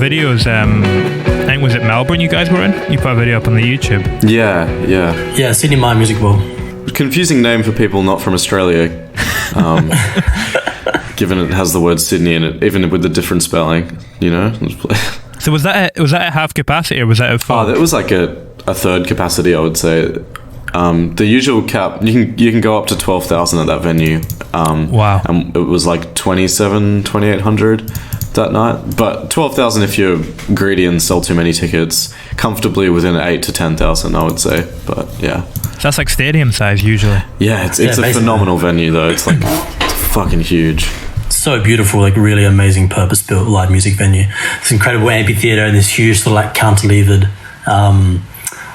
videos. I think was it Melbourne you guys were in? You put a video up on the YouTube. Yeah, Sydney My Music Bowl. Confusing name for people not from Australia, given it has the word Sydney in it, even with the different spelling, you know. So was that at half capacity or was that at full? Oh, that was like a third capacity, I would say. The usual cap, you can go up to 12,000 at that venue. Wow. And it was like 2,800 that night. But 12,000 if you're greedy and sell too many tickets. Comfortably within 8 to 10,000, I would say. But yeah. So that's like stadium size usually. Yeah, it's a phenomenal venue though. It's like it's fucking huge. So beautiful, like really amazing purpose-built live music venue. This incredible amphitheater and this huge sort of like cantilevered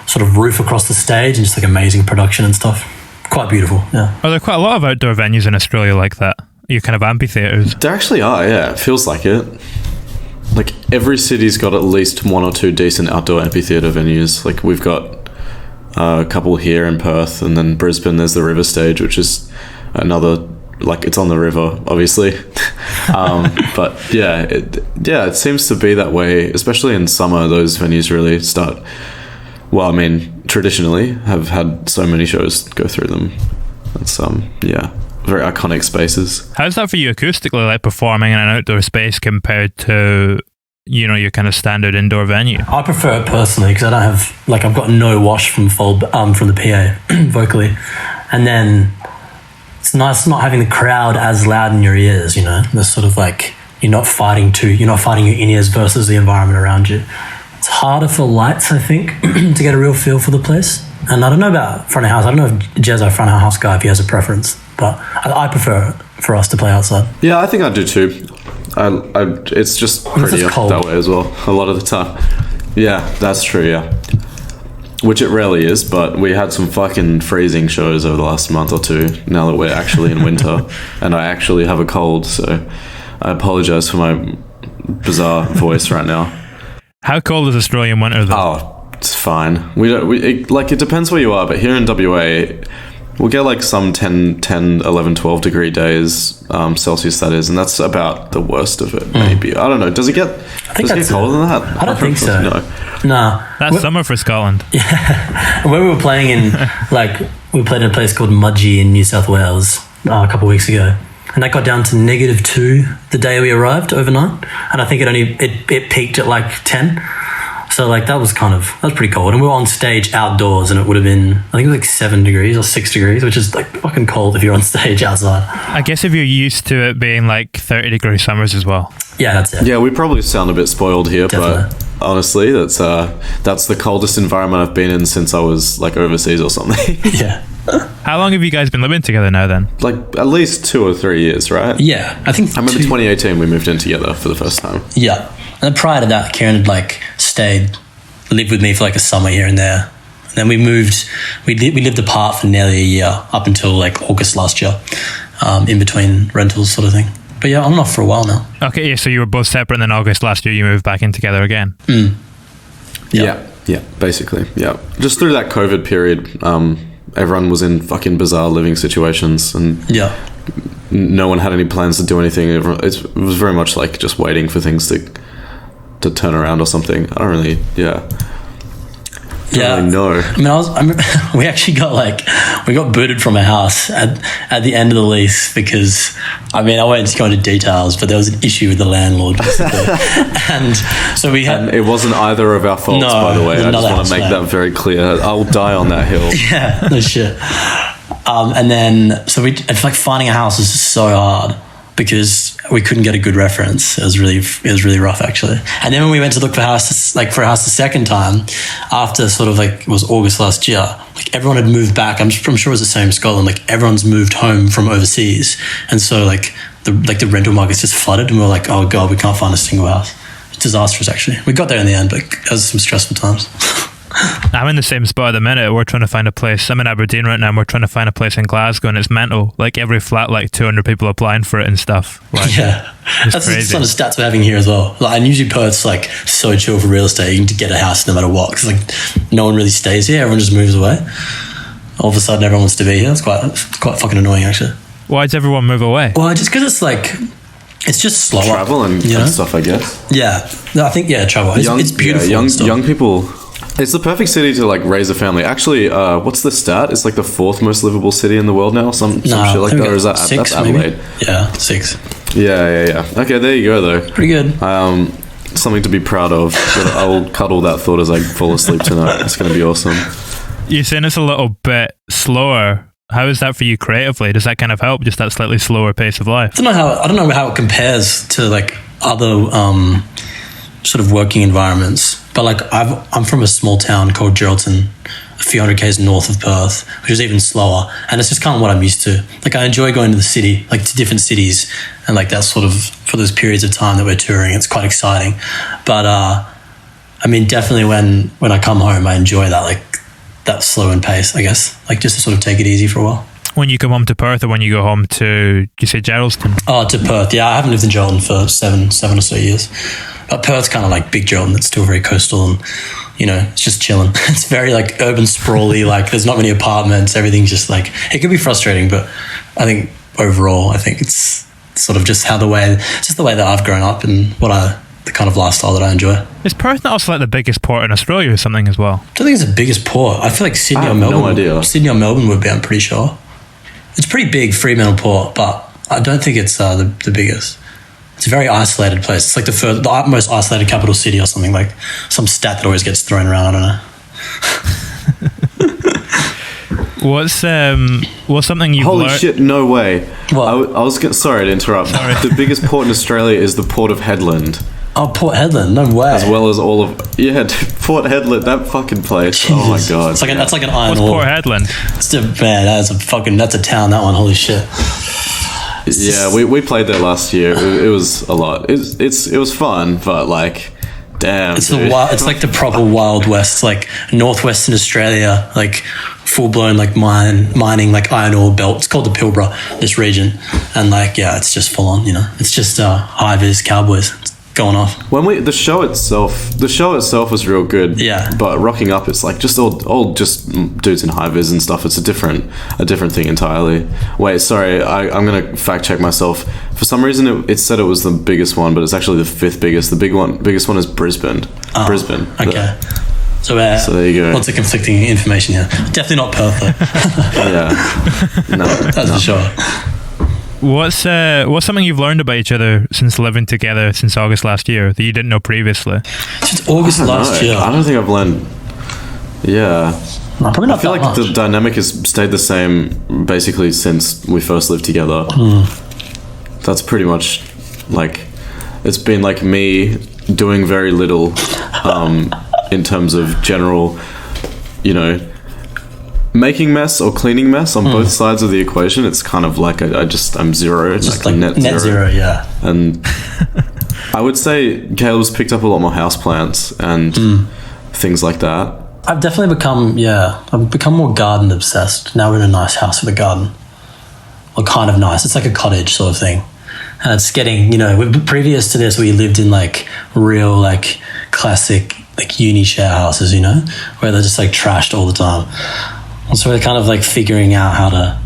sort of roof across the stage and just like amazing production and stuff. Quite beautiful, yeah. Are there quite a lot of outdoor venues in Australia like that? You kind of amphitheaters? There actually are, yeah. It feels like it. Like every city's got at least one or two decent outdoor amphitheater venues. Like we've got a couple here in Perth, and then Brisbane there's the River Stage, which is another, like it's on the river obviously. But yeah, it seems to be that way, especially in summer. Those venues really start, well, I mean, traditionally have had so many shows go through them. It's very iconic spaces. How's that for you acoustically, like performing in an outdoor space compared to, you know, your kind of standard indoor venue? I prefer it personally because I don't have, like, I've got no wash from from the PA vocally, and then it's nice not having the crowd as loud in your ears. You know, there's sort of like you're not fighting your in-ears versus the environment around you. It's harder for lights, I think, to get a real feel for the place. And I don't know about front of house. I don't know if Jez, our front of house guy, if he has a preference, but I prefer for us to play outside. Yeah, I think I do too. It's just prettier that way as well, a lot of the time. Yeah, that's true, yeah. Which it rarely is, but we had some fucking freezing shows over the last month or two, now that we're actually in winter, and I actually have a cold, so I apologise for my bizarre voice right now. How cold is Australian winter though? Oh, it's fine. It depends where you are, but here in WA, we'll get like some 10, 11, 12 degree days, Celsius that is, and that's about the worst of it, maybe. I don't know. Does it get colder than that? I don't think so. No. That's summer for Scotland. Yeah. When we were playing in, we played in a place called Mudgee in New South Wales a couple of weeks ago, and that got down to -2 the day we arrived overnight, and I think it peaked at like 10. So like that was pretty cold, and we were on stage outdoors, and it would have been, I think it was like 7 degrees or 6 degrees, which is like fucking cold if you're on stage outside. I guess if you're used to it being like 30-degree summers as well. Yeah, that's it. Yeah, we probably sound a bit spoiled here, Definitely. But honestly, that's the coldest environment I've been in since I was like overseas or something. Yeah. How long have you guys been living together now then? Like at least 2 or 3 years, right? Yeah, I think. I remember 2018 we moved in together for the first time. Yeah, and then prior to that, Kieran had lived with me for like a summer here and there. And then we moved. We lived apart for nearly a year up until like August last year, in between rentals, sort of thing. But yeah, I'm off for a while now. Okay, so you were both separate, and then August last year you moved back in together again. Yeah, basically, yeah. Just through that COVID period, everyone was in fucking bizarre living situations, and no one had any plans to do anything. It was very much like just waiting for things to turn around or something. I don't really, Yeah, really know. I mean, we actually got booted from a house at the end of the lease because, I mean, I won't go into details, but there was an issue with the landlord, basically. And so we had... And it wasn't either of our faults, by the way. I just want to make that very clear. I'll die on that hill. Yeah, no shit. And then, so it's like finding a house is just so hard because we couldn't get a good reference. It was really rough, actually. And then when we went to look for a house the second time, after sort of like it was August last year, like everyone had moved back. I'm sure it was the same in Scotland. Like everyone's moved home from overseas, and so like the rental market's just flooded, and we were like, oh god, we can't find a single house. It's disastrous, actually. We got there in the end, but it was some stressful times. I'm in the same spot at the minute. We're trying to find a place. I'm in Aberdeen right now, and we're trying to find a place in Glasgow, and it's mental. Like every flat, like 200 people applying for it and stuff. Like, yeah, that's crazy. the sort of stats we're having here as well. Like, and usually Perth's like so chill for real estate. You can get a house no matter what, because like no one really stays here. Everyone just moves away. All of a sudden, everyone wants to be here. It's quite fucking annoying, actually. Why does everyone move away? Well, just because it's like It's just slower. Travel and, you know? and stuff, I guess. Yeah. No, I think, travel. It's beautiful. Yeah, young people. It's the perfect city to like raise a family. Actually, what's the stat? It's like the 4th most livable city in the world now. Some shit like that. Or is that 6, that's Adelaide? Maybe? Yeah, 6. Yeah. Okay, there you go though. Pretty good. Something to be proud of. I'll cuddle that thought as I fall asleep tonight. It's going to be awesome. You're saying it's a little bit slower. How is that for you creatively? Does that kind of help? Just that slightly slower pace of life? I don't know how it compares to like other sort of working environments. But like I'm from a small town called Geraldton, a few hundred k's north of Perth, which is even slower. And it's just kind of what I'm used to. Like I enjoy going to the city, like to different cities, and like that sort of for those periods of time that we're touring. It's quite exciting. But I mean, definitely when I come home, I enjoy that like that slow and pace, I guess, like just to sort of take it easy for a while. When you come home to Perth or when you go home to, do you say Geraldton? Oh, to Perth. Yeah, I haven't lived in Geraldton for seven or so years. But Perth's kind of like big Geraldton. It's still very coastal and, you know, it's just chilling. It's very like urban sprawly, like there's not many apartments. Everything's just like, it can be frustrating, but I think overall, I think it's sort of just the way that I've grown up and the kind of lifestyle that I enjoy. Is Perth not also like the biggest port in Australia or something as well? I don't think it's the biggest port. I feel like Sydney or Melbourne. No idea. Sydney or Melbourne would be, I'm pretty sure. It's pretty big, Fremantle Port, but I don't think it's the biggest. It's a very isolated place. It's like the most isolated capital city or something, like some stat that always gets thrown around. I don't know. What's something you've Holy learned? shit, no way. What? I was sorry to interrupt. Sorry. The biggest port in Australia is the Port of Headland. Oh, Port Hedland, no way. As well as all of... Yeah, Port Headland, that fucking place. Jesus. Oh my God. That's like an iron What's ore. Port Hedland? That's a town, that one, holy shit. Yeah, we played there last year. It was a lot. It was fun, but like, damn. It's dude. it's like the proper Wild West, like northwestern Australia, like full blown like mining, like iron ore belt. It's called the Pilbara, this region, and like it's just full on. You know, it's just high vis cowboys. It's going off. When the show itself was real good. Yeah. But rocking up, it's like just all just dudes in high vis and stuff. It's a different thing entirely. Wait, sorry, I'm gonna fact check myself. For some reason, it said it was the biggest one, but it's actually the 5th biggest. The biggest one is Brisbane. Brisbane. Okay. So there you go. Lots of conflicting information here. Definitely not Perth though. Yeah. No, That's for sure. What's something you've learned about each other since living together since August last year that you didn't know previously? Since August last year. I don't think I've learned. Yeah. No, probably not. I feel that like much. the dynamic has stayed the same basically since we first lived together. That's pretty much like it's been like me doing very little in terms of general, you know, making mess or cleaning mess on both sides of the equation. It's kind of like I'm zero, just like like net zero. Yeah. And I would say Caleb's picked up a lot more houseplants and things like that. I've definitely become more garden obsessed. Now we're in a nice house with a garden. Well, kind of nice. It's like a cottage sort of thing. And it's getting, you know, previous to this, we lived in like real, like classic, like uni share houses, you know, where they're just like trashed all the time. And so we're kind of like figuring out how to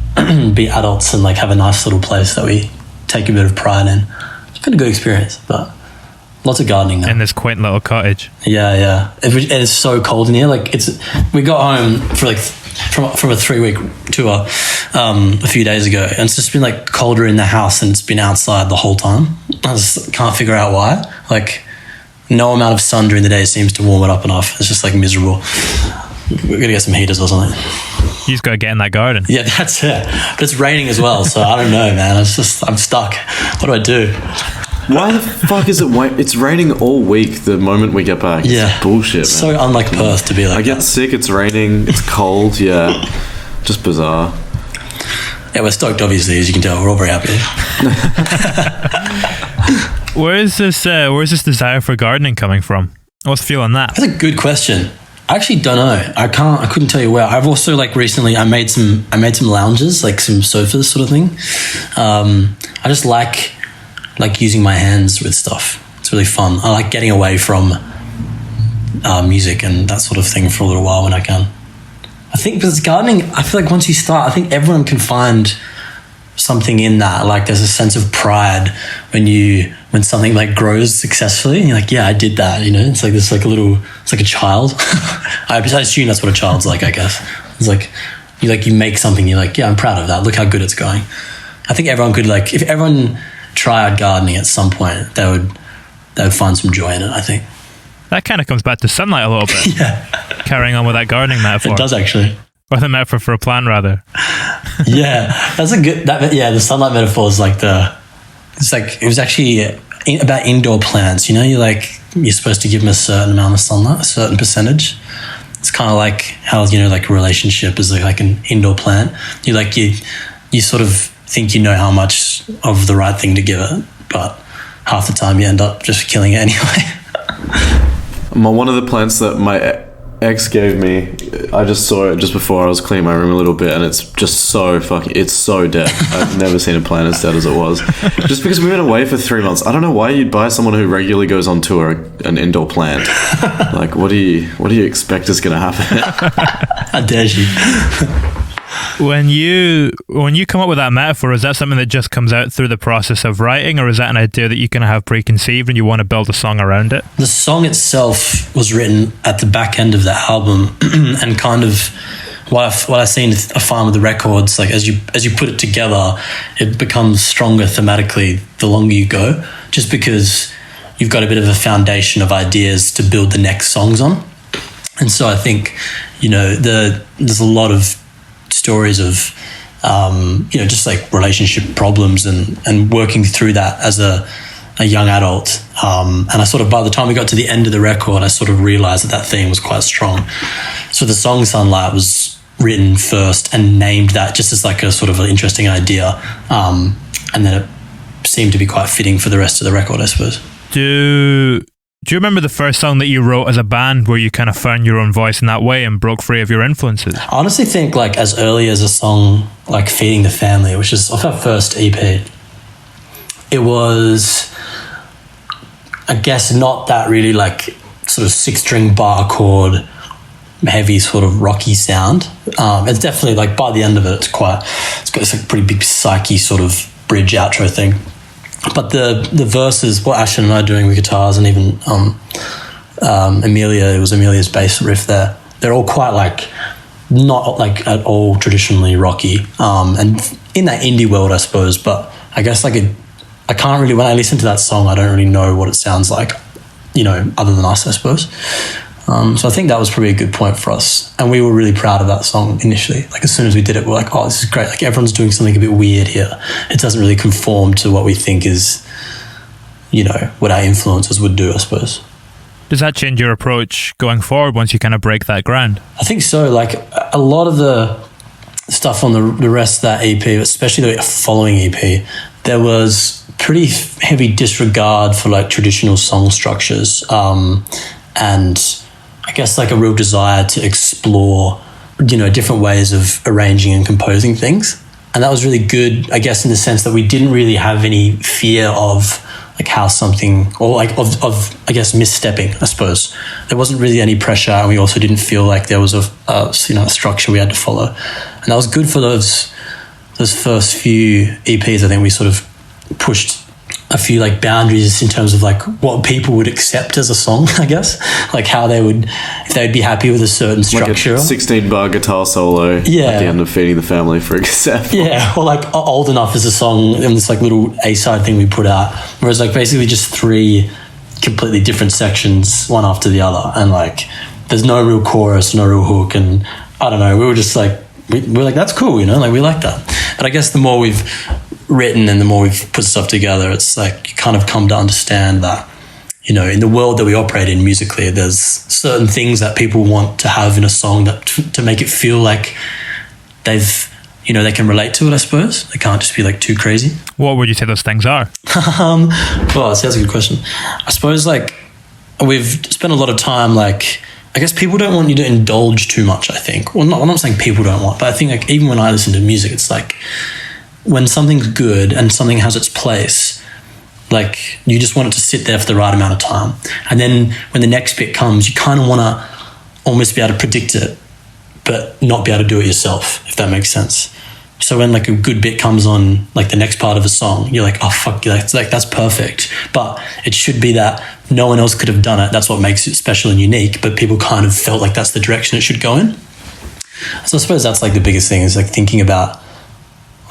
be adults and like have a nice little place that we take a bit of pride in. It's been a good experience, but lots of gardening now. In this quaint little cottage. Yeah. It's so cold in here. Like we got home for like from a 3-week tour a few days ago, and it's just been like colder in the house and it's been outside the whole time. I just can't figure out why. Like no amount of sun during the day seems to warm it up enough. It's just like miserable. We're gonna get some heaters or something. You just gotta get in that garden. Yeah, that's it. But it's raining as well, so I don't know, man. I'm stuck. What do I do? Why the fuck is it? It's raining all week. The moment we get back, Yeah, it's bullshit. Man. So unlike Perth to be like. I get that. sick. It's raining. It's cold. Yeah, just bizarre. Yeah, we're stoked. Obviously, as you can tell, we're all very happy. Where is this desire for gardening coming from? What's the feel on that? That's a good question. I actually don't know. I couldn't tell you where. I've also like recently I made some lounges, like some sofas sort of thing. I just like using my hands with stuff. It's really fun. I like getting away from music and that sort of thing for a little while when I can. I think because gardening, I feel like once you start, I think everyone can find something in that. Like there's a sense of pride when something like grows successfully and you're like, yeah, I did that, you know. It's like this, like it's like a child. I assume that's what a child's like, I guess. It's like you make something, you're like, yeah, I'm proud of that, look how good it's going. I think everyone could, like, if everyone tried gardening at some point, they would find some joy in it, I think. That kind of comes back to sunlight a little bit. Yeah. Carrying on with that gardening metaphor. It does, actually. Or the metaphor for a plant, rather. Yeah, that's a good. The sunlight metaphor is like it was actually about indoor plants. You know, you're supposed to give them a certain amount of sunlight, a certain percentage. It's kind of like how, you know, like a relationship is like an indoor plant. You sort of think you know how much of the right thing to give it, but half the time you end up just killing it anyway. One of the plants that my ex gave me, I just saw it just before I was cleaning my room a little bit, and it's just so it's so dead. I've never seen a plant as dead as it was. Just because we went away for 3 months. I don't know why you'd buy someone who regularly goes on tour an indoor plant. Like, what do you expect is going to happen? I dare you. When you come up with that metaphor, is that something that just comes out through the process of writing, or is that an idea that you kind of have preconceived and you want to build a song around it? The song itself was written at the back end of the album, and kind of what I find with the records, like as you put it together, it becomes stronger thematically the longer you go, just because you've got a bit of a foundation of ideas to build the next songs on. And so I think, you know, there's a lot of stories of just like relationship problems and working through that as a young adult, and I sort of, by the time we got to the end of the record, I sort of realized that theme was quite strong. So the song Sunlight was written first and named that just as like a sort of an interesting idea, and then it seemed to be quite fitting for the rest of the record, I suppose. Do you remember the first song that you wrote as a band where you kind of found your own voice in that way and broke free of your influences? I honestly think like as early as a song like Feeding the Family, which is off our first EP, it was, I guess, not that really like sort of 6-string bar chord, heavy sort of rocky sound. It's definitely like by the end of it, it's got this like pretty big psyche sort of bridge outro thing. But the verses, what Ashton and I are doing with guitars, and even Amelia, it was Amelia's bass riff there, they're all quite like, not like at all traditionally rocky, and in that indie world, I suppose. But I guess like I can't really, when I listen to that song, I don't really know what it sounds like, you know, other than us, I suppose. So I think that was probably a good point for us. And we were really proud of that song initially. Like as soon as we did it, we're like, oh, this is great. Like everyone's doing something a bit weird here. It doesn't really conform to what we think is, you know, what our influences would do, I suppose. Does that change your approach going forward once you kind of break that ground? I think so. Like a lot of the stuff on the rest of that EP, especially the following EP, there was pretty heavy disregard for like traditional song structures. And I guess like a real desire to explore, you know, different ways of arranging and composing things. And that was really good, I guess, in the sense that we didn't really have any fear of like how something, or like of I guess misstepping, I suppose. There wasn't really any pressure, and we also didn't feel like there was a structure we had to follow. And that was good for those first few EPs. I think we sort of pushed a few like boundaries in terms of like what people would accept as a song, I guess, like how they would, if they would be happy with a certain structure. Like a 16-bar guitar solo at the end of Feeding the Family, for example. Yeah, or like Old Enough is a song in this like little A-side thing we put out, whereas like basically just 3 completely different sections, one after the other, and like there's no real chorus, no real hook, and I don't know, we were just like, we're like, that's cool, you know, like we like that. But I guess the more we've written and the more we've put stuff together, it's like you kind of come to understand that, you know, in the world that we operate in musically, there's certain things that people want to have in a song that to make it feel like they've, you know, they can relate to it, I suppose. They can't just be like too crazy. What would you say those things are? Well, that's a good question. I suppose like we've spent a lot of time, like, I guess people don't want you to indulge too much, I think. Well, I'm not saying people don't want, but I think like even when I listen to music, it's like when something's good and something has its place, like you just want it to sit there for the right amount of time. And then when the next bit comes, you kind of want to almost be able to predict it, but not be able to do it yourself, if that makes sense. So when like a good bit comes on, like the next part of a song, you're like, oh fuck, that's perfect. But it should be that no one else could have done it. That's what makes it special and unique. But people kind of felt like that's the direction it should go in. So I suppose that's like the biggest thing, is like thinking about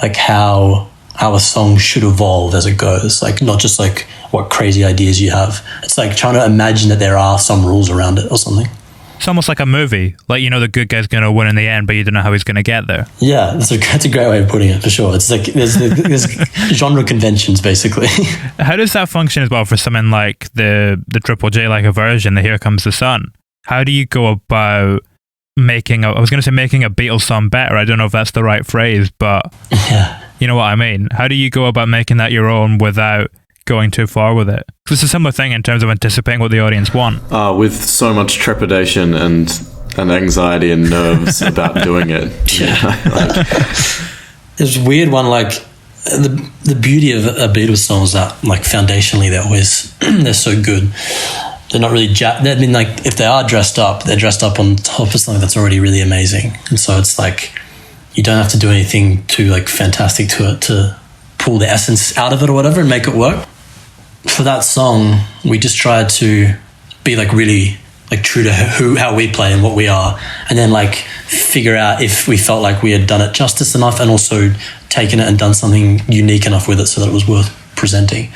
like how a song should evolve as it goes. Like not just like what crazy ideas you have. It's like trying to imagine that there are some rules around it or something. It's almost like a movie. Like, the good guy's going to win in the end, but you don't know how he's going to get there. Yeah, that's a great way of putting it, for sure. It's like there's genre conventions, basically. How does that function as well for something like the Triple J like a version, the Here Comes the Sun? How do you go about making a Beatles song better? I don't know if that's the right phrase, but yeah. You know what I mean? How do you go about making that your own without going too far with it? It's a similar thing in terms of anticipating what the audience want. With so much trepidation and anxiety and nerves about doing it. Yeah. There's a weird one, like the beauty of a Beatles song is that like foundationally they're so good. They're not really I mean, like if they are dressed up, they're dressed up on top of something that's already really amazing. And so it's like you don't have to do anything too like fantastic to it to pull the essence out of it or whatever and make it work. For that song, we just tried to be like really like true to how we play and what we are, and then like figure out if we felt like we had done it justice enough and also taken it and done something unique enough with it so that it was worth presenting.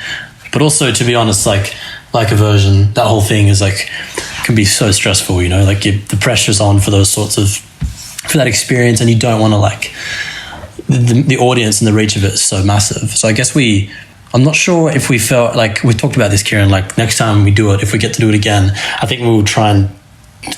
But also, to be honest, like a version, that whole thing is like can be so stressful, like the pressure's on for that experience, and you don't want to like the audience and the reach of it is so massive. So I guess I'm not sure if we felt like, we talked about this, Kieran, like next time we do it, if we get to do it again, I think we will try and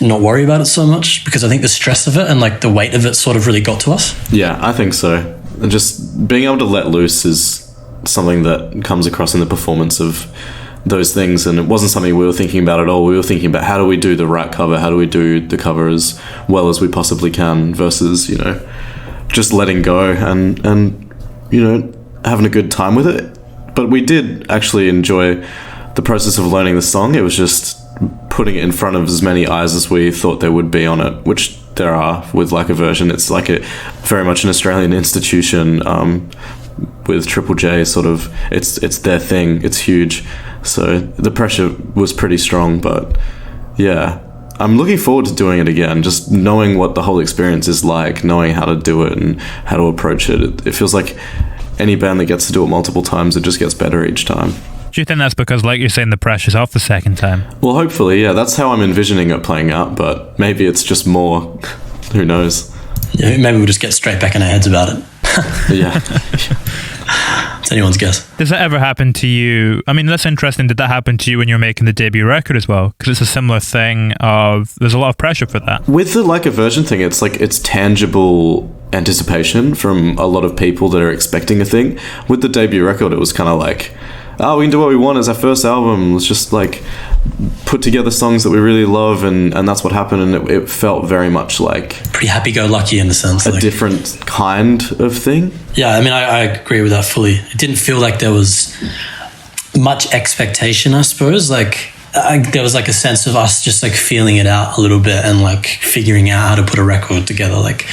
not worry about it so much, because I think the stress of it and like the weight of it sort of really got to us. Yeah, I think so. And just being able to let loose is something that comes across in the performance of those things, and it wasn't something we were thinking about at all. We were thinking about how do we do the right cover, how do we do the cover as well as we possibly can, versus just letting go and having a good time with it. But we did actually enjoy the process of learning the song. It was just putting it in front of as many eyes as we thought there would be on it, which there are with like a version. It's like very much an Australian institution with Triple J. Sort of, it's their thing. It's huge. So the pressure was pretty strong. But yeah, I'm looking forward to doing it again. Just knowing what the whole experience is like, knowing how to do it and how to approach it. It feels like any band that gets to do it multiple times, it just gets better each time. Do you think that's because, like you're saying, the pressure's off the second time? Well, hopefully, yeah. That's how I'm envisioning it playing out, but maybe it's just more. Who knows? Yeah, maybe we'll just get straight back in our heads about it. Yeah. It's anyone's guess. Does that ever happen to you? I mean, that's interesting. Did that happen to you when you were making the debut record as well? Because it's a similar thing of, there's a lot of pressure for that. With the like a version thing, it's like it's tangible anticipation from a lot of people that are expecting a thing. With the debut record, it was kind of like, we can do what we want as our first album. Let's just like put together songs that we really love, and that's what happened. And it felt very much like pretty happy-go-lucky in the sense, a different kind of thing. Yeah, I mean, I agree with that fully. It didn't feel like there was much expectation, I suppose. Like there was like a sense of us just like feeling it out a little bit and like figuring out how to put a record together. Like,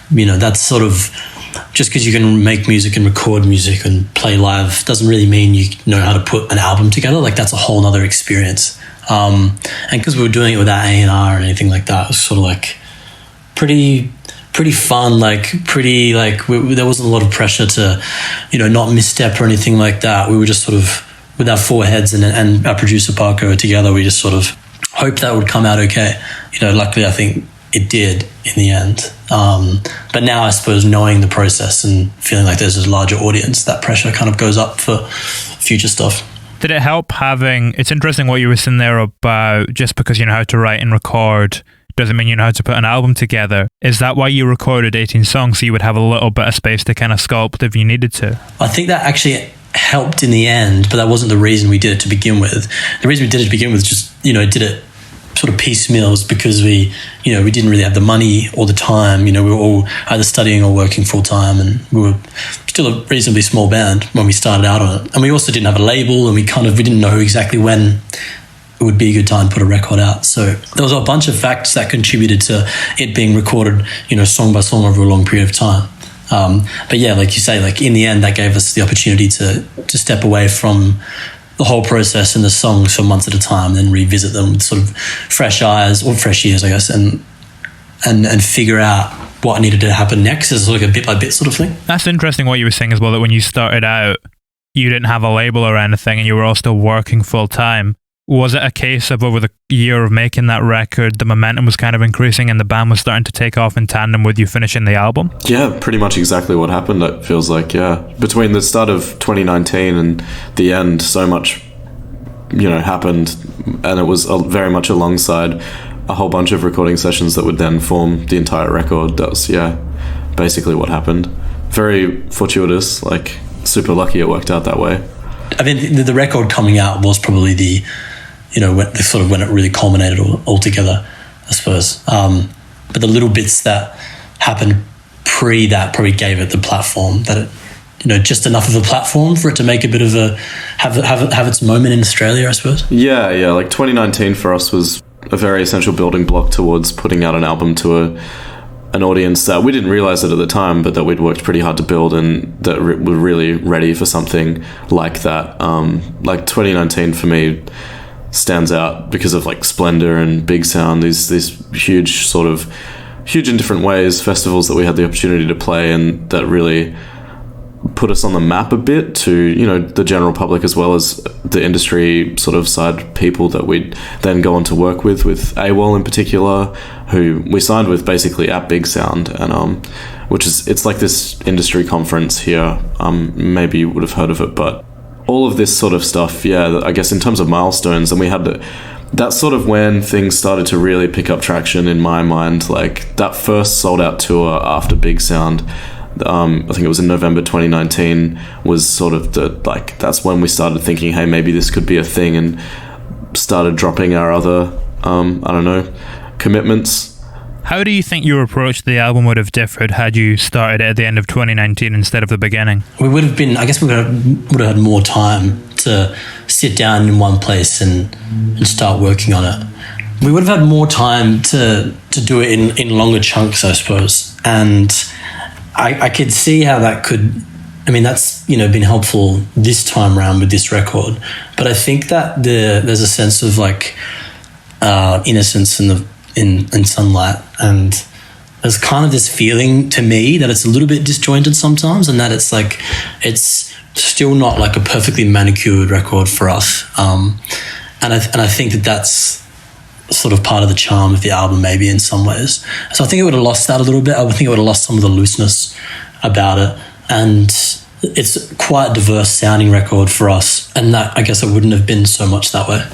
that's sort of, just because you can make music and record music and play live doesn't really mean you know how to put an album together. Like that's a whole nother experience. And because we were doing it without A&R or anything like that, it was sort of like pretty fun, like pretty like there wasn't a lot of pressure to, not misstep or anything like that. We were just sort of with our four heads and our producer Parker together. We just sort of hoped that would come out okay. Luckily I think it did in the end. But now I suppose knowing the process and feeling like there's a larger audience, that pressure kind of goes up for future stuff. Did it help having, it's interesting what you were saying there about just because you know how to write and record doesn't mean you know how to put an album together. Is that why you recorded 18 songs, so you would have a little bit of space to kind of sculpt if you needed to? I think that actually helped in the end, but that wasn't the reason we did it to begin with. The reason we did it to begin with just, did it sort of piecemeals because we didn't really have the money or the time. We were all either studying or working full time, and we were still a reasonably small band when we started out on it. And we also didn't have a label, and we didn't know exactly when it would be a good time to put a record out. So there was a bunch of factors that contributed to it being recorded, song by song over a long period of time. But yeah, like you say, like in the end, that gave us the opportunity to step away from the whole process and the songs for months at a time, then revisit them with sort of fresh eyes or fresh ears, I guess, and figure out what needed to happen next as like a bit by bit sort of thing. That's interesting what you were saying as well, that when you started out, you didn't have a label or anything and you were all still working full time. Was it a case of over the year of making that record, the momentum was kind of increasing and the band was starting to take off in tandem with you finishing the album? Yeah, pretty much exactly what happened, it feels like, yeah. Between the start of 2019 and the end, so much, happened, and it was very much alongside a whole bunch of recording sessions that would then form the entire record. That was, basically what happened. Very fortuitous, like super lucky it worked out that way. I mean, the record coming out was probably when it really culminated all together, I suppose. But the little bits that happened pre that probably gave it the platform that it, just enough of a platform for it to make a bit of have its moment in Australia, I suppose. Yeah. Like 2019 for us was a very essential building block towards putting out an album to an audience that we didn't realize it at the time, but that we'd worked pretty hard to build, and that were really ready for something like that. Like 2019 for me stands out because of like Splendor and Big Sound, these huge in different ways festivals that we had the opportunity to play, and that really put us on the map a bit to the general public as well as the industry sort of side people that we'd then go on to work with AWOL in particular, who we signed with basically at Big Sound, and it's like this industry conference here. Maybe you would have heard of it, but all of this sort of stuff, I guess in terms of milestones, and we had that's sort of when things started to really pick up traction in my mind. Like that first sold out tour after Big Sound, I think it was in November 2019, was sort of that's when we started thinking, hey, maybe this could be a thing, and started dropping our other commitments. How do you think your approach to the album would have differed had you started it at the end of 2019 instead of the beginning? We would have had more time to sit down in one place and start working on it. We would have had more time to do it in longer chunks, I suppose, and I could see how that could, that's, been helpful this time around with this record. But I think that there's a sense of like innocence in Sunlight, and there's kind of this feeling to me that it's a little bit disjointed sometimes, and that it's like, it's still not like a perfectly manicured record for us. And I think that's sort of part of the charm of the album, maybe in some ways. So I think it would have lost that a little bit. I would think it would have lost some of the looseness about it. And it's quite a diverse sounding record for us. And that, I guess, it wouldn't have been so much that way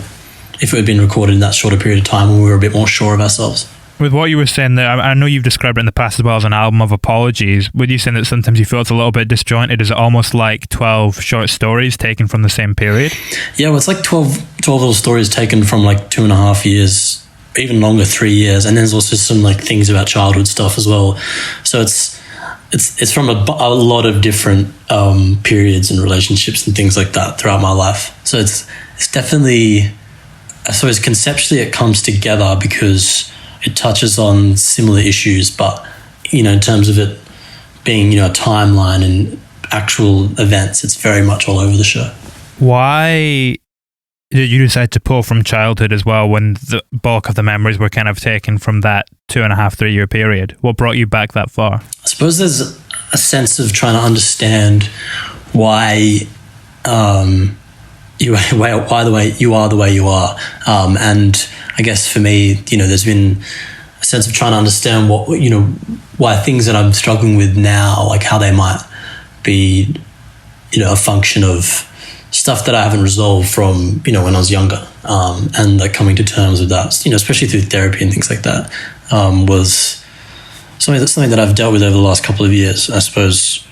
if it had been recorded in that shorter period of time when we were a bit more sure of ourselves. With what you were saying there, I know you've described it in the past as well as an album of apologies. Would you say that sometimes you feel it's a little bit disjointed? Is it almost like 12 short stories taken from the same period? Yeah, well, it's like 12 little stories taken from like 2.5 years, even longer, 3 years. And then there's also some like things about childhood stuff as well. So it's from a lot of different periods and relationships and things like that throughout my life. So it's definitely, I suppose conceptually it comes together because it touches on similar issues, but, in terms of it being, a timeline and actual events, it's very much all over the show. Why did you decide to pull from childhood as well when the bulk of the memories were kind of taken from that 2.5-3 year period? What brought you back that far? I suppose there's a sense of trying to understand why you are the way you are. And I guess for me, there's been a sense of trying to understand why things that I'm struggling with now, like how they might be, a function of stuff that I haven't resolved from, when I was younger. And like coming to terms with that, especially through therapy and things like that, was something that I've dealt with over the last couple of years. I suppose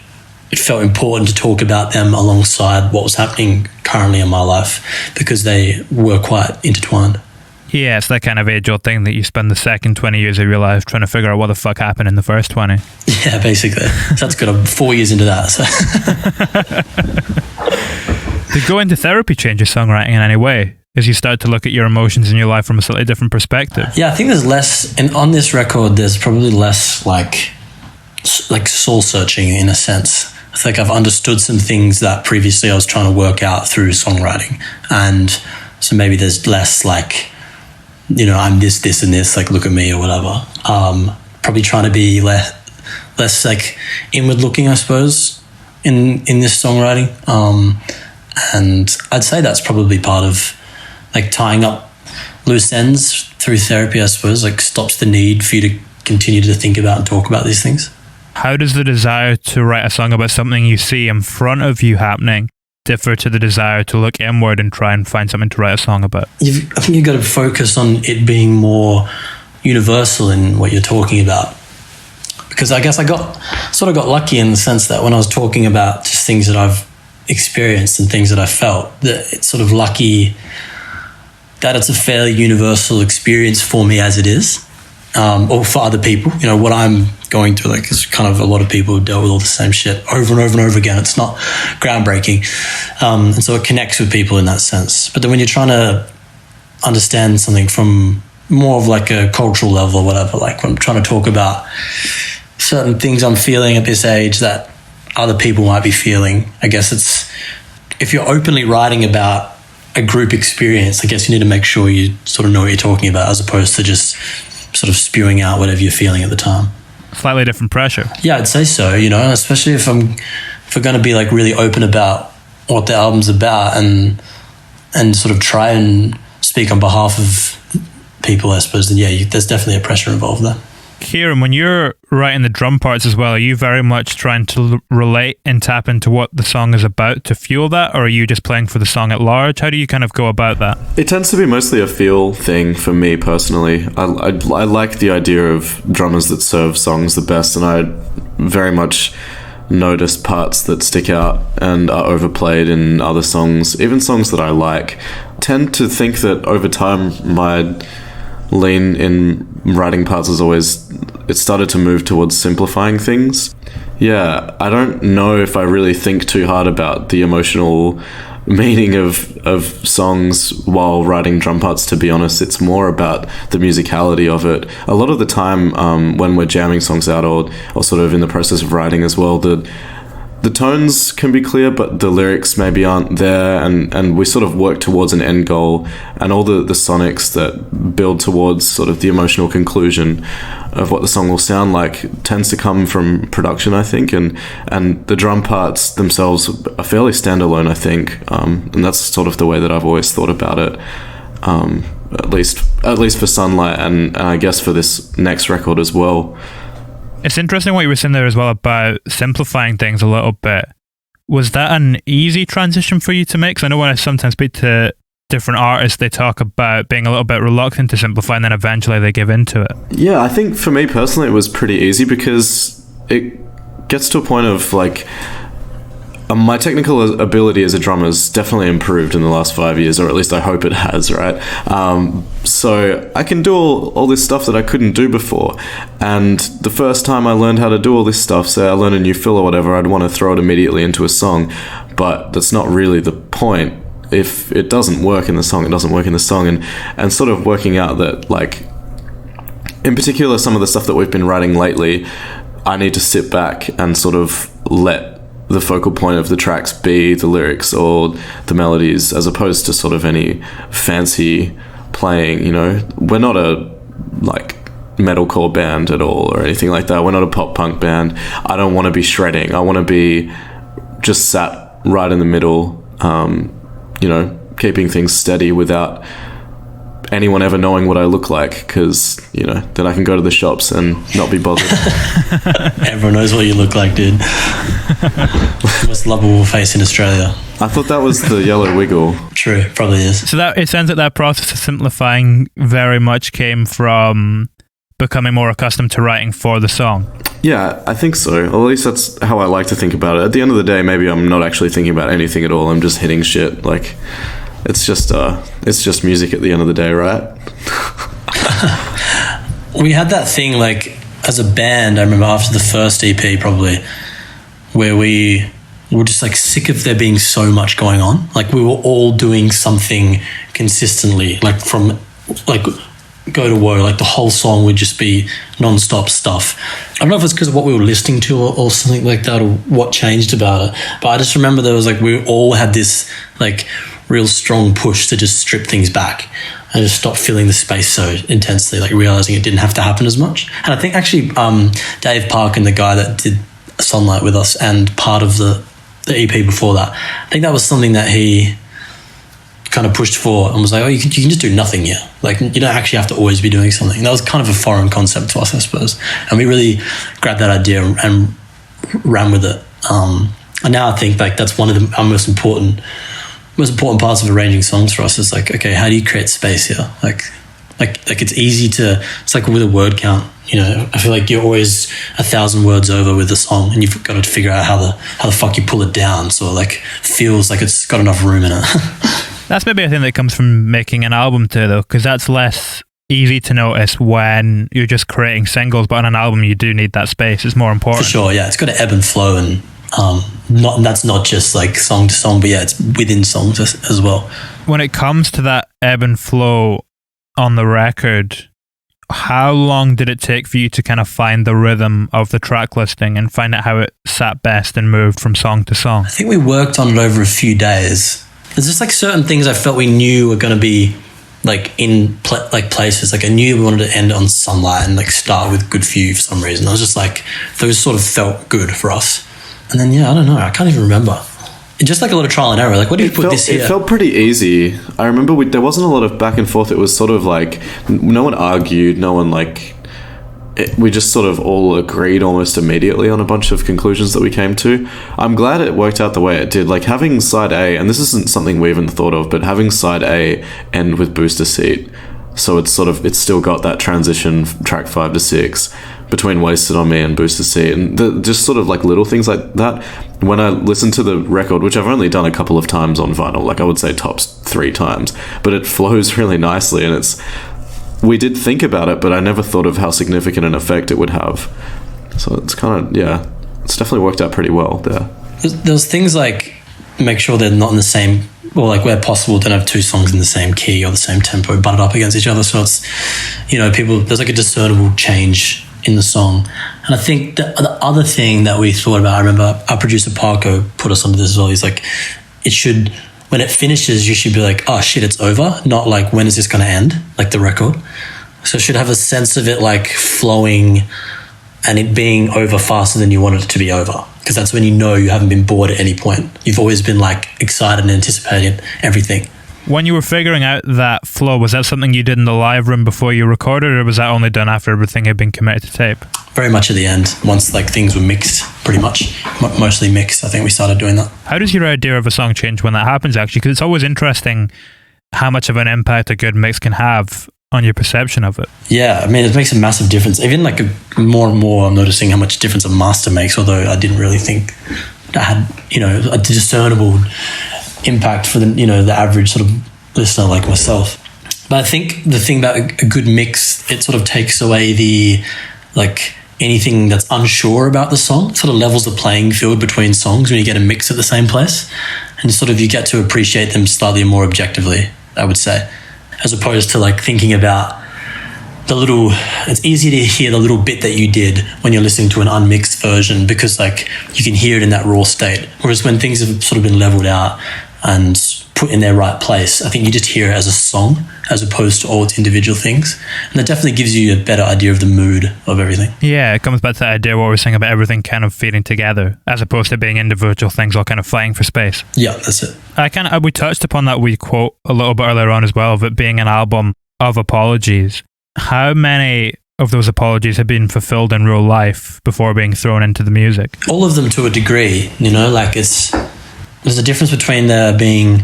it felt important to talk about them alongside what was happening currently in my life because they were quite intertwined. Yeah, it's that kind of age-old thing that you spend the second 20 years of your life trying to figure out what the fuck happened in the first 20. Yeah, basically. So that's good. I'm 4 years into that. So. Did going to therapy change your songwriting in any way as you start to look at your emotions in your life from a slightly different perspective? Yeah, I think there's less, and on this record, there's probably less like like soul searching in a sense. I think I've understood some things that previously I was trying to work out through songwriting. And so maybe there's less like, you know, I'm this and this, like look at me or whatever. Probably trying to be less like inward looking, I suppose, in this songwriting. And I'd say that's probably part of like tying up loose ends through therapy, I suppose, like stops the need for you to continue to think about and talk about these things. How does the desire to write a song about something you see in front of you happening differ to the desire to look inward and try and find something to write a song about? I think you've got to focus on it being more universal in what you're talking about. Because I guess I got lucky in the sense that when I was talking about just things that I've experienced and things that I felt, that it's sort of lucky that it's a fairly universal experience for me as it is. Or for other people, you know, what I'm going through, like, is kind of a lot of people who dealt with all the same shit over and over and over again. It's not groundbreaking. And so it connects with people in that sense. But then when you're trying to understand something from more of like a cultural level or whatever, like when I'm trying to talk about certain things I'm feeling at this age that other people might be feeling, I guess it's, if you're openly writing about a group experience, I guess you need to make sure you sort of know what you're talking about as opposed to just sort of spewing out whatever you're feeling at the time. Slightly different pressure. Yeah, I'd say so, you know, especially if we're going to be like really open about what the album's about and sort of try and speak on behalf of people, I suppose, then yeah, there's definitely a pressure involved there. Kieran, when you're writing the drum parts as well, are you very much trying to relate and tap into what the song is about to fuel that, or are you just playing for the song at large? How do you kind of go about that? It tends to be mostly a feel thing for me personally. I like the idea of drummers that serve songs the best, and I very much notice parts that stick out and are overplayed in other songs, even songs that I like. I tend to think that over time my lean in writing parts is always, it started to move towards simplifying things. Yeah, I don't know if I really think too hard about the emotional meaning of songs while writing drum parts, to be honest. It's more about the musicality of it. A lot of the time when we're jamming songs out or sort of in the process of writing as well, the tones can be clear, but the lyrics maybe aren't there, and we sort of work towards an end goal, and all the sonics that build towards sort of the emotional conclusion of what the song will sound like tends to come from production, I think, and the drum parts themselves are fairly standalone, I think, and that's sort of the way that I've always thought about it, at least for Sunlight, and I guess for this next record as well. It's interesting what you were saying there as well about simplifying things a little bit. Was that an easy transition for you to make? Because I know when I sometimes speak to different artists, they talk about being a little bit reluctant to simplify and then eventually they give into it. Yeah, I think for me personally it was pretty easy because it gets to a point of like, my technical ability as a drummer has definitely improved in the last 5 years, or at least I hope it has, right? So I can do all this stuff that I couldn't do before. And the first time I learned how to do all this stuff, say I learn a new fill or whatever, I'd want to throw it immediately into a song. But that's not really the point. If it doesn't work in the song, it doesn't work in the song. And sort of working out that, like, in particular, some of the stuff that we've been writing lately, I need to sit back and sort of let the focal point of the tracks be the lyrics or the melodies, as opposed to sort of any fancy playing, you know. We're not a like metalcore band at all or anything like that. We're not a pop punk band. I don't want to be shredding. I want to be just sat right in the middle, you know, keeping things steady without anyone ever knowing what I look like, because, you know, then I can go to the shops and not be bothered. Everyone knows what you look like, dude. Most lovable face in Australia. I thought that was the yellow wiggle. True, probably is. So that it sounds like that process of simplifying very much came from becoming more accustomed to writing for the song. Yeah, I think so. Or at least that's how I like to think about it. At the end of the day, maybe I'm not actually thinking about anything at all. I'm just hitting shit. Like, it's just music at the end of the day, right? We had that thing, like, as a band, I remember after the first EP probably, where we were just like sick of there being so much going on. Like, we were all doing something consistently, like from like go to woe. Like the whole song would just be non-stop stuff. I don't know if it's because of what we were listening to or something like that, or what changed about it. But I just remember there was like, we all had this like real strong push to just strip things back and just stop filling the space so intensely, like realizing it didn't have to happen as much. And I think actually Dave Parkin, the guy that did Sunlight with us and part of the EP before that, I think that was something that he kind of pushed for and was like, oh, you can just do nothing here. Like, you don't actually have to always be doing something. And that was kind of a foreign concept to us, I suppose. And we really grabbed that idea and ran with it. And now I think like that's one of our most important parts of arranging songs for us is like, okay, how do you create space here? Like it's easy to, it's like with a word count, you know, I feel like you're always 1,000 words over with a song and you've got to figure out how the fuck you pull it down so it like feels like it's got enough room in it. That's maybe a thing that comes from making an album too, though, because that's less easy to notice when you're just creating singles, but on an album you do need that space. It's more important. For sure, yeah. It's got to ebb and flow, and that's not just like song to song, but yeah, it's within songs as well. When it comes to that ebb and flow on the record, how long did it take for you to kind of find the rhythm of the track listing and find out how it sat best and moved from song to song? I think we worked on it over a few days. There's just like certain things I felt we knew were going to be like in places. Like I knew we wanted to end on Sunlight and like start with Good For You for some reason. I was just like, those sort of felt good for us. And then, yeah, I don't know. I can't even remember. Just like a lot of trial and error. Like, what do you put this here? It felt pretty easy. I remember there wasn't a lot of back and forth. It was sort of like no one argued. No one like... we just sort of all agreed almost immediately on a bunch of conclusions that we came to. I'm glad it worked out the way it did. Like having side A, and this isn't something we even thought of, but having side A end with Booster Seat, so it's still got that transition from track 5 to 6 between Wasted On Me and Booster Seat, and just sort of like little things like that. When I listen to the record, which I've only done a couple of times on vinyl, like I would say tops 3 times, but it flows really nicely, and we did think about it, but I never thought of how significant an effect it would have. So it's kind of, yeah, it's definitely worked out pretty well there. There's things like make sure they're not in the same, or like where possible, don't have 2 songs in the same key or the same tempo butted up against each other. So it's, you know, there's like a discernible change in the song. And I think the other thing that we thought about, I remember our producer Parko put us onto this as well. He's like, when it finishes, you should be like, oh shit, it's over. Not like, when is this going to end? Like the record. So it should have a sense of it like flowing and it being over faster than you wanted it to be over. Because that's when you know you haven't been bored at any point. You've always been like excited and anticipating everything. When you were figuring out that flow, was that something you did in the live room before you recorded, or was that only done after everything had been committed to tape? Very much at the end, once like things were mixed, pretty much, mostly mixed. I think we started doing that. How does your idea of a song change when that happens, actually? Because it's always interesting how much of an impact a good mix can have on your perception of it. Yeah, I mean, it makes a massive difference. Even like more and more, I'm noticing how much difference a master makes, although I didn't really think that had, you know, a discernible impact for the average sort of listener like myself. But I think the thing about a good mix, it sort of takes away the like anything that's unsure about the song. It sort of levels the playing field between songs when you get a mix at the same place, and sort of you get to appreciate them slightly more objectively, I would say, as opposed to like thinking about it's easy to hear the little bit that you did when you're listening to an unmixed version, because like you can hear it in that raw state. Whereas when things have sort of been leveled out and put in their right place, I think you just hear it as a song as opposed to all its individual things. And that definitely gives you a better idea of the mood of everything. Yeah, it comes back to that idea what we're saying about everything kind of feeding together as opposed to being individual things all kind of fighting for space. Yeah, that's it. We touched upon that wee quote a little bit earlier on as well, of it being an album of apologies. How many of those apologies have been fulfilled in real life before being thrown into the music? All of them to a degree, like there's a difference between there being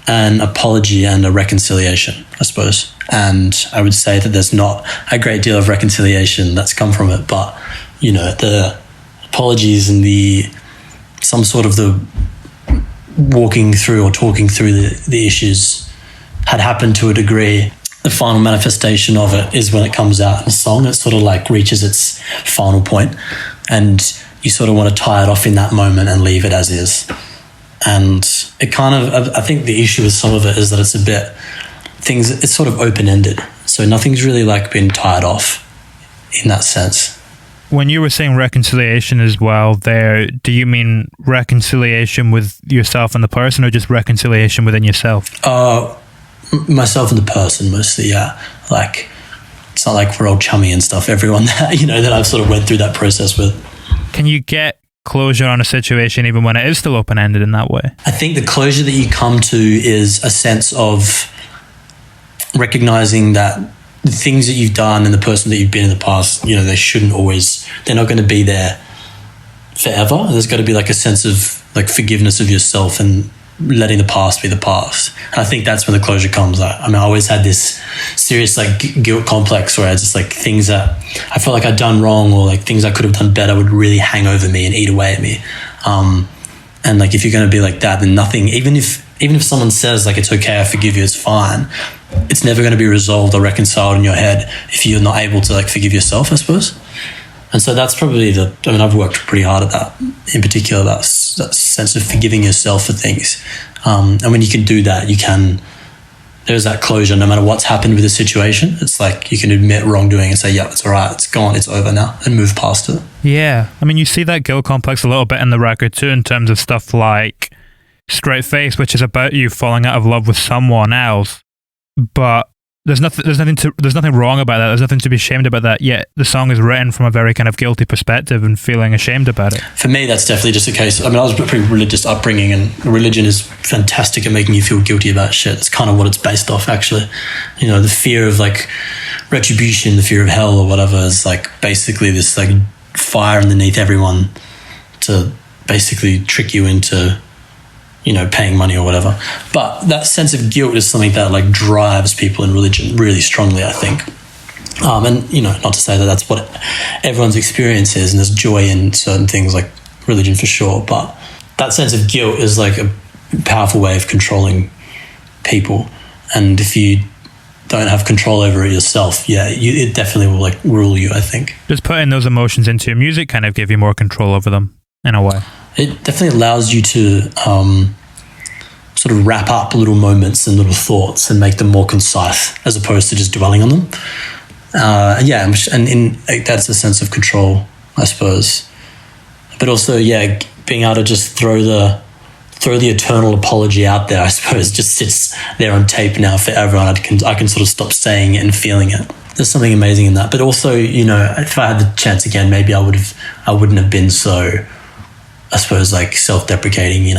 an apology and a reconciliation, I suppose. And I would say that there's not a great deal of reconciliation that's come from it, but, the apologies and some sort of the walking through or talking through the issues had happened to a degree. The final manifestation of it is when it comes out in a song. It sort of like reaches its final point, and you sort of want to tie it off in that moment and leave it as is. And it kind of, I think the issue with some of it is that it's sort of open-ended. So nothing's really like been tied off in that sense. When you were saying reconciliation as well there, do you mean reconciliation with yourself and the person, or just reconciliation within yourself? Myself and the person mostly, yeah. Like, it's not like we're all chummy and stuff. Everyone that, that I've sort of went through that process with. Can you get closure on a situation even when it is still open-ended in that way? I think the closure that you come to is a sense of recognizing that the things that you've done and the person that you've been in the past, they shouldn't always, they're not going to be there forever. There's got to be like a sense of like forgiveness of yourself and letting the past be the past. And I think that's when the closure comes. I always had this serious like guilt complex where I just like things that I felt like I'd done wrong or like things I could have done better would really hang over me and eat away at me. And like if you're going to be like that, then nothing, even if someone says like it's okay, I forgive you, it's fine, it's never going to be resolved or reconciled in your head if you're not able to like forgive yourself, I suppose. And so that's probably I've worked pretty hard at that, in particular, that sense of forgiving yourself for things. And when you can do that, there's that closure no matter what's happened with the situation. It's like you can admit wrongdoing and say, yeah, it's all right, it's gone, it's over now, and move past it. Yeah. You see that guilt complex a little bit in the record too, in terms of stuff like Straight Face, which is about you falling out of love with someone else. But there's nothing wrong about that. There's nothing to be ashamed about that. Yet the song is written from a very kind of guilty perspective and feeling ashamed about it. For me, that's definitely just a case. I was a pretty religious upbringing, and religion is fantastic at making you feel guilty about shit. It's kind of what it's based off, actually. The fear of like retribution, the fear of hell or whatever is like basically this like fire underneath everyone to basically trick you into paying money or whatever. But that sense of guilt is something that like drives people in religion really strongly, I think. And, not to say that that's what everyone's experience is, and there's joy in certain things like religion for sure, but that sense of guilt is like a powerful way of controlling people. And if you don't have control over it yourself, it definitely will like rule you, I think. Does putting those emotions into your music kind of give you more control over them in a way? It definitely allows you to sort of wrap up little moments and little thoughts and make them more concise as opposed to just dwelling on them. That's a sense of control, I suppose. But also, being able to just throw the eternal apology out there, I suppose, just sits there on tape now forever, and I can sort of stop saying it and feeling it. There's something amazing in that. But also, if I had the chance again, maybe I wouldn't have been so, I suppose, like self-deprecating.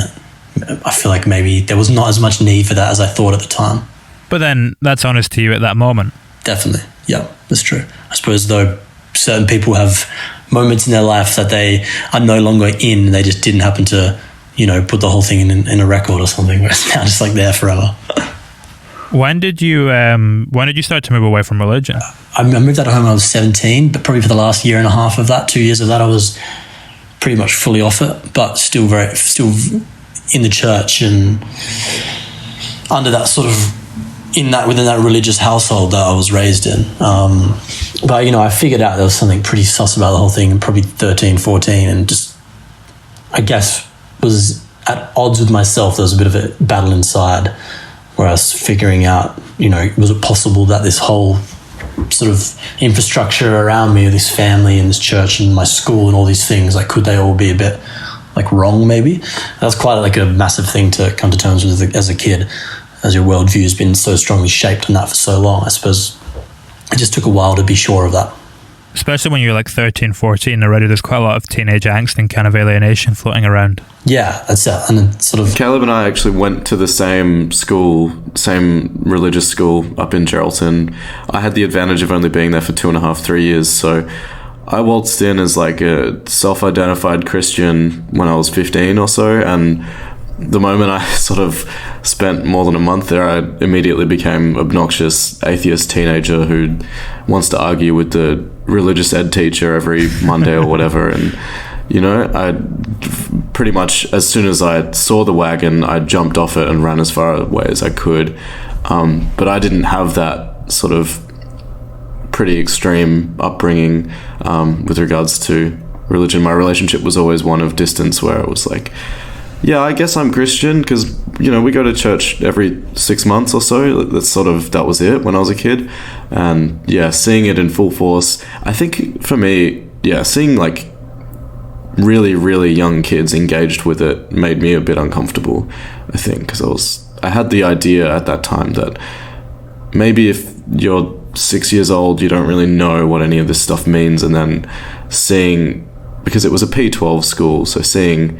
I feel like maybe there was not as much need for that as I thought at the time. But then that's honest to you at that moment. Definitely. Yeah, that's true. I suppose though certain people have moments in their life that they are no longer in, and they just didn't happen to, put the whole thing in a record or something, where it's now just like there forever. When did you start to move away from religion? I moved out of home when I was 17, but probably for the last year and a half of that, 2 years of that, I was pretty much fully off it, but still in the church and under that sort of within that religious household that I was raised in. But I figured out there was something pretty sus about the whole thing, and probably 13, 14, and just I guess was at odds with myself. There was a bit of a battle inside where I was figuring out, was it possible that this whole sort of infrastructure around me, this family and this church and my school and all these things, like could they all be a bit like wrong maybe? That was quite like a massive thing to come to terms with as a kid, as your worldview has been so strongly shaped on that for so long. I suppose it just took a while to be sure of that. Especially when you're like 13, 14 already, there's quite a lot of teenage angst and kind of alienation floating around. Yeah, that's it. And then sort of... Caleb and I actually went to the same school, same religious school up in Geraldton. I had the advantage of only being there for 2.5, 3 years, so I waltzed in as like a self-identified Christian when I was 15 or so, and the moment I sort of spent more than a month there, I immediately became obnoxious atheist teenager who wants to argue with the religious ed teacher every Monday or whatever. And, I pretty much, as soon as I saw the wagon, I jumped off it and ran as far away as I could. But I didn't have that sort of pretty extreme upbringing with regards to religion. My relationship was always one of distance, where it was like, Yeah, I guess I'm Christian because, we go to church every 6 months or so. That was it when I was a kid. And yeah, seeing it in full force, I think for me, seeing like really, really young kids engaged with it made me a bit uncomfortable, I think, because I had the idea at that time that maybe if you're 6 years old, you don't really know what any of this stuff means, and then seeing, because it was a P12 school, so seeing,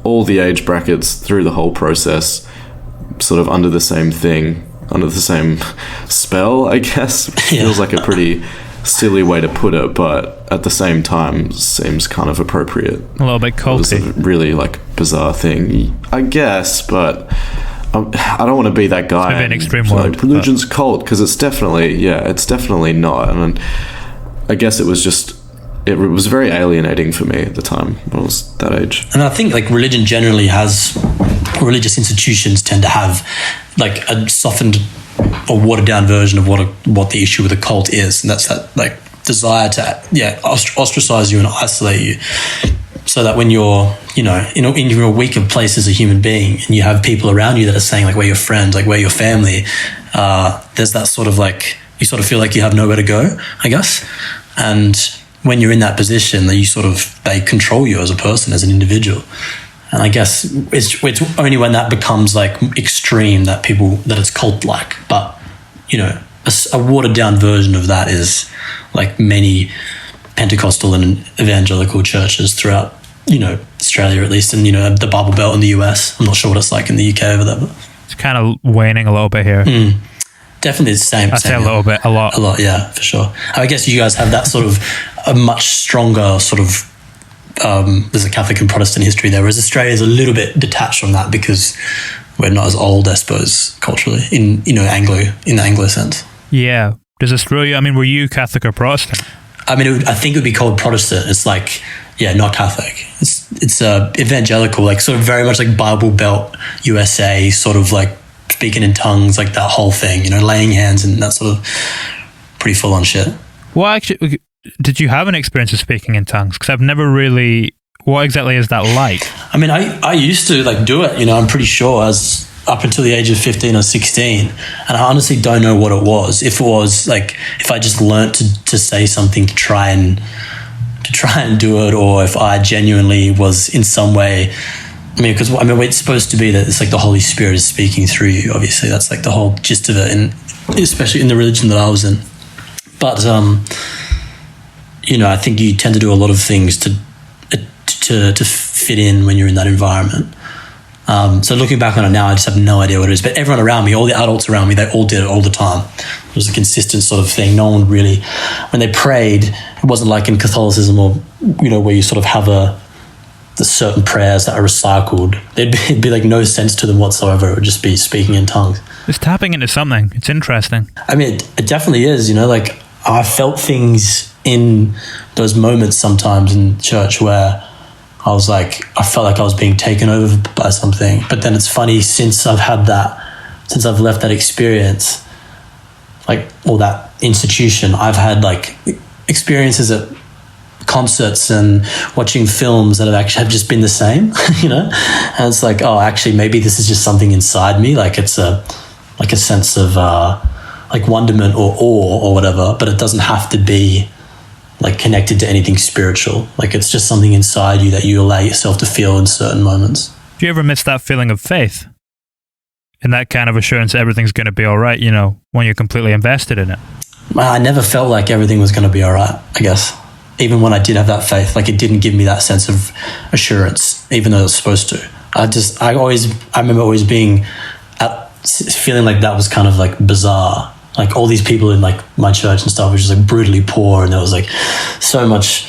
all the age brackets through the whole process sort of under the same spell, I guess, feels like a pretty silly way to put it, but at the same time seems kind of appropriate. A little bit culty. It was a really bizarre thing, I guess, but I don't want to be that guy. It's maybe an extreme word. Religion's cult, because it's definitely not. And I guess it was very alienating for me at the time when I was that age. And I think religion generally religious institutions tend to have a softened or watered down version of what the issue with a cult is, and that's that desire to ostracize you and isolate you, so that when you're in a weaker place as a human being and you have people around you that are saying we're your friends, we're your family, there's that sort of you sort of feel like you have nowhere to go, I guess. And when you're in that position, that they control you as a person, as an individual. And I guess it's only when that becomes extreme that it's cult-like. But a watered down version of that is many Pentecostal and evangelical churches throughout Australia, at least, and the Bible Belt in the US. I'm not sure what it's like in the UK over there, but it's kind of waning a little bit here. Definitely the same. I'd say a little bit, a lot, yeah, for sure. I guess you guys have that sort of a much stronger sort of. There's a Catholic and Protestant history there, whereas Australia is a little bit detached from that because we're not as old, I suppose, culturally in the Anglo sense. Yeah. Does Australia? Were you Catholic or Protestant? I think it would be called Protestant. It's not Catholic. It's evangelical, sort of very much Bible Belt USA, sort of speaking in tongues, that whole thing, laying hands and that sort of pretty full on shit. Well, actually, did you have an experience of speaking in tongues? Because I've never really. What exactly is that like? I used to do it. I'm pretty sure as up until the age of 15 or 16, and I honestly don't know what it was. If it was if I just learnt to say something to try and do it, or if I genuinely was in some way. Because it's supposed to be that it's the Holy Spirit is speaking through you. Obviously, that's the whole gist of it, and especially in the religion that I was in. But I think you tend to do a lot of things to fit in when you're in that environment. So looking back on it now, I just have no idea what it is. But everyone around me, all the adults around me, they all did it all the time. It was a consistent sort of thing. No one really, when they prayed, it wasn't like in Catholicism or where you sort of have the certain prayers that are recycled. It'd be no sense to them whatsoever. It would just be speaking in tongues. It's tapping into something. It's interesting. It definitely is. I felt things in those moments sometimes in church where I was I felt like I was being taken over by something. But then it's funny, since I've left that experience, or that institution, I've had experiences at concerts and watching films that have just been the same, and it's actually maybe this is just something inside me, it's a sense of wonderment or awe or whatever, but it doesn't have to be connected to anything spiritual. It's just something inside you that you allow yourself to feel in certain moments. Do you ever miss that feeling of faith and that kind of assurance that everything's going to be all right, when you're completely invested in it? I never felt like everything was going to be all right, I guess. Even when I did have that faith, it didn't give me that sense of assurance, even though it was supposed to. I remember always being feeling like that was kind of bizarre. All these people in my church and stuff were just brutally poor, and there was so much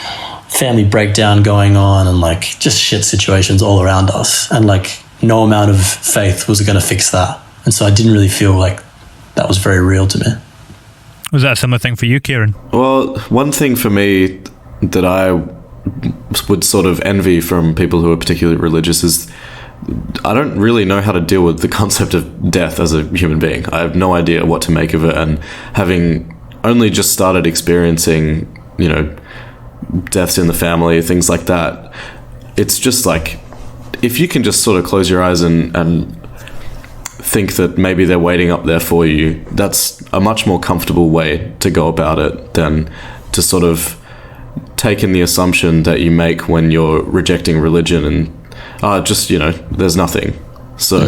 family breakdown going on, and just shit situations all around us, and no amount of faith was going to fix that. And so I didn't really feel like that was very real to me. Was that a similar thing for you, Kieran? Well, one thing for me that I would sort of envy from people who are particularly religious is I don't really know how to deal with the concept of death as a human being. I have no idea what to make of it, and having only just started experiencing, deaths in the family, things like that, it's just if you can just sort of close your eyes and think that maybe they're waiting up there for you, that's a much more comfortable way to go about it than to sort of take in the assumption that you make when you're rejecting religion and just, you know, there's nothing. So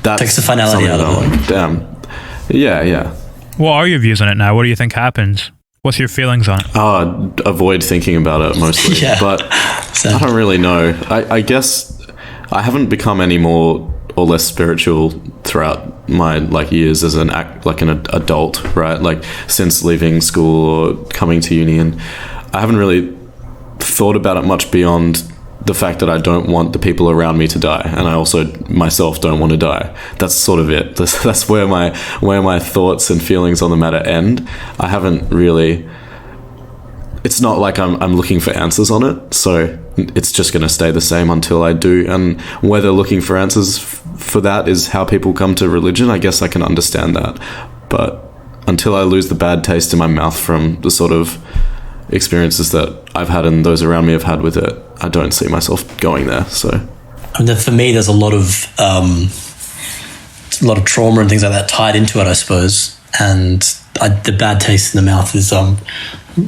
that takes the finality out of it. Like, damn. Yeah. What are your views on it now? What do you think happens? What's your feelings on it? Avoid thinking about it mostly. Yeah. But I don't really know. I guess I haven't become any more or less spiritual throughout my like years as an adult, right? Like since leaving school or coming to uni, and I haven't really thought about it much beyond the fact that I don't want the people around me to die, and I also myself don't want to die. That's sort of it. That's where my thoughts and feelings on the matter end. I haven't really. It's not like I'm looking for answers on it, so it's just going to stay the same until I do. And whether looking for answers for that is how people come to religion, I guess I can understand that. But until I lose the bad taste in my mouth from the sort of experiences that I've had and those around me have had with it, I don't see myself going there. So, I mean, for me, there's a lot of trauma and things like that tied into it, I suppose. And the bad taste in the mouth is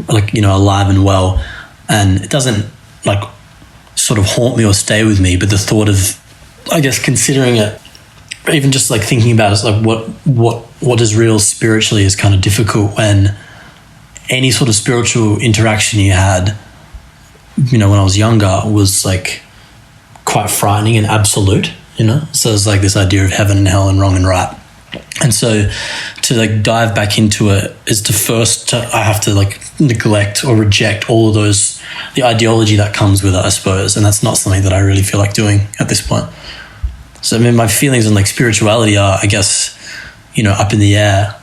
like, you know, alive and well, and it doesn't like sort of haunt me or stay with me, but the thought of, I guess, considering it, even just like thinking about it, it's like what is real spiritually is kind of difficult when any sort of spiritual interaction you had, you know, when I was younger was like quite frightening and absolute, you know. So it's like this idea of heaven and hell and wrong and right. And so to like dive back into it is I have to like neglect or reject all of those, the ideology that comes with it, I suppose. And that's not something that I really feel like doing at this point. So I mean, my feelings on like spirituality are, I guess, you know, up in the air.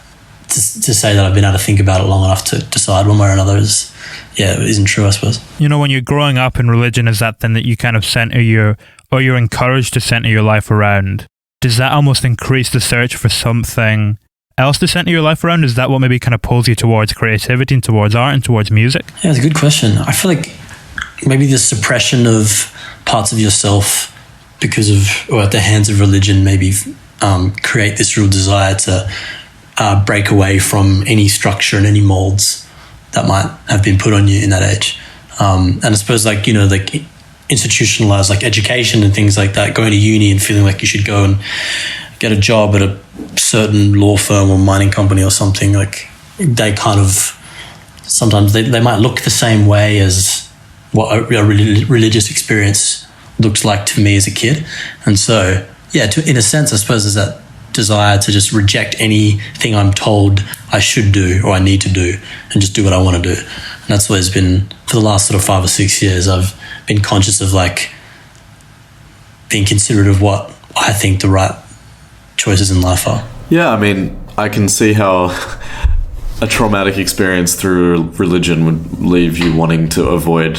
To say that I've been able to think about it long enough to decide one way or another isn't true, I suppose. You know, when you're growing up in religion, is that thing that you kind of you're encouraged to center your life around? Does that almost increase the search for something else to center your life around? Is that what maybe kind of pulls you towards creativity and towards art and towards music? Yeah, it's a good question. I feel like maybe the suppression of parts of yourself because of, or at the hands of religion, maybe create this real desire to break away from any structure and any molds that might have been put on you in that age. And I suppose, like, you know, like institutionalized like education and things like that, going to uni and feeling like you should go and get a job at a certain law firm or mining company or something, like they kind of sometimes they might look the same way as what a religious experience looks like to me as a kid. And so in a sense, I suppose there's that desire to just reject anything I'm told I should do or I need to do and just do what I want to do. And that's what it's been for the last sort of 5 or 6 years. I've been conscious of like being considerate of what I think the right choices in life are. Yeah, I mean, I can see how a traumatic experience through religion would leave you wanting to avoid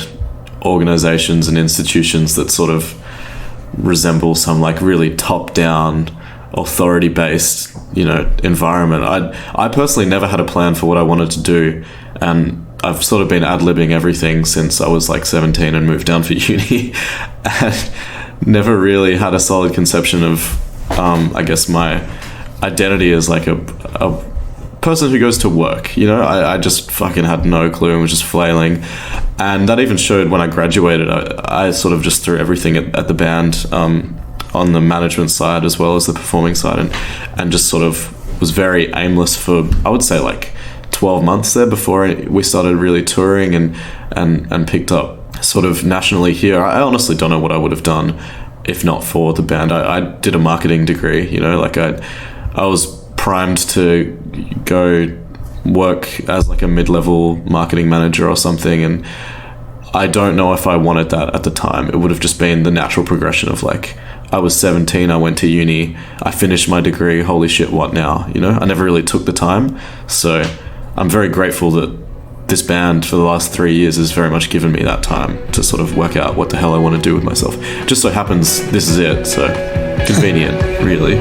organizations and institutions that sort of resemble some like really top-down, authority-based, you know, environment. I personally never had a plan for what I wanted to do, and I've sort of been ad-libbing everything since I was like 17 and moved down for uni, and never really had a solid conception of I guess my identity as like a person who goes to work, you know. I just fucking had no clue and was just flailing, and that even showed when I graduated. I sort of just threw everything at the band, on the management side as well as the performing side, and just sort of was very aimless for, I would say, like 12 months there before we started really touring and picked up sort of nationally here. I honestly don't know what I would have done if not for the band. I did a marketing degree, you know, like I was primed to go work as like a mid-level marketing manager or something, and I don't know if I wanted that at the time. It would have just been the natural progression of like, I was 17, I went to uni, I finished my degree, holy shit, what now? You know, I never really took the time. So I'm very grateful that this band for the last 3 years has very much given me that time to sort of work out what the hell I want to do with myself. Just so happens this is it, so convenient, really.